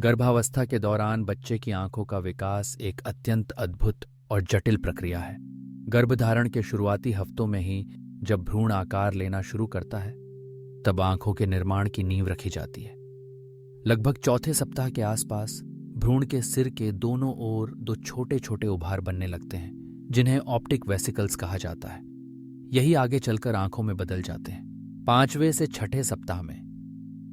गर्भावस्था के दौरान बच्चे की आंखों का विकास एक अत्यंत अद्भुत और जटिल प्रक्रिया है। गर्भधारण के शुरुआती हफ्तों में ही जब भ्रूण आकार लेना शुरू करता है, तब आंखों के निर्माण की नींव रखी जाती है। लगभग चौथे सप्ताह के आसपास भ्रूण के सिर के दोनों ओर दो छोटे छोटे उभार बनने लगते हैं, जिन्हें ऑप्टिक वेसिकल्स कहा जाता है। यही आगे चलकर आंखों में बदल जाते हैं। 5वें से 6ठे सप्ताह में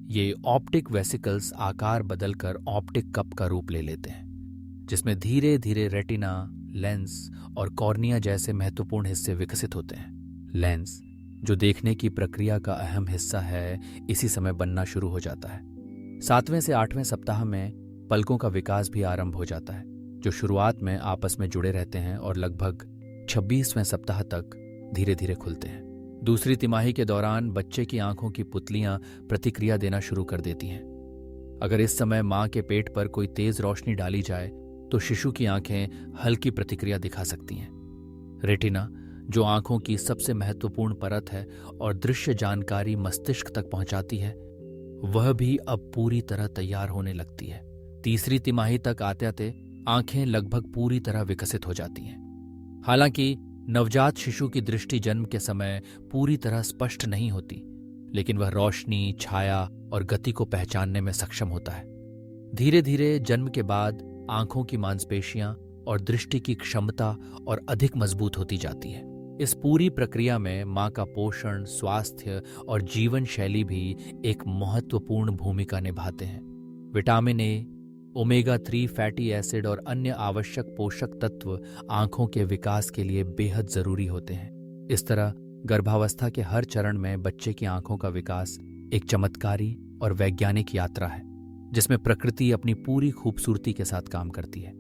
ये ऑप्टिक वेसिकल्स आकार बदलकर ऑप्टिक कप का रूप ले लेते हैं, जिसमें धीरे धीरे रेटिना, लेंस और कॉर्निया जैसे महत्वपूर्ण हिस्से विकसित होते हैं। लेंस, जो देखने की प्रक्रिया का अहम हिस्सा है, इसी समय बनना शुरू हो जाता है। 7वें से 8वें सप्ताह में पलकों का विकास भी आरंभ हो जाता है, जो शुरुआत में आपस में जुड़े रहते हैं और लगभग 26वें सप्ताह तक धीरे धीरे खुलते हैं। दूसरी तिमाही के दौरान बच्चे की आंखों की पुतलियां प्रतिक्रिया देना शुरू कर देती हैं। अगर इस समय मां के पेट पर कोई तेज रोशनी डाली जाए तो शिशु की आंखें हल्की प्रतिक्रिया दिखा सकती हैं। रेटिना, जो आंखों की सबसे महत्वपूर्ण परत है और दृश्य जानकारी मस्तिष्क तक पहुंचाती है, वह भी अब पूरी तरह तैयार होने लगती है। तीसरी तिमाही तक आते आते आंखें लगभग पूरी तरह विकसित हो जाती हैं। हालांकि नवजात शिशु की दृष्टि जन्म के समय पूरी तरह स्पष्ट नहीं होती, लेकिन वह रोशनी, छाया और गति को पहचानने में सक्षम होता है। धीरे धीरे जन्म के बाद आंखों की मांसपेशियां और दृष्टि की क्षमता और अधिक मजबूत होती जाती है। इस पूरी प्रक्रिया में मां का पोषण, स्वास्थ्य और जीवन शैली भी एक महत्वपूर्ण भूमिका निभाते हैं। Vitamin A, omega 3 fatty acid और अन्य आवश्यक पोषक तत्व आंखों के विकास के लिए बेहद जरूरी होते हैं। इस तरह गर्भावस्था के हर चरण में बच्चे की आंखों का विकास एक चमत्कारी और वैज्ञानिक यात्रा है, जिसमें प्रकृति अपनी पूरी खूबसूरती के साथ काम करती है।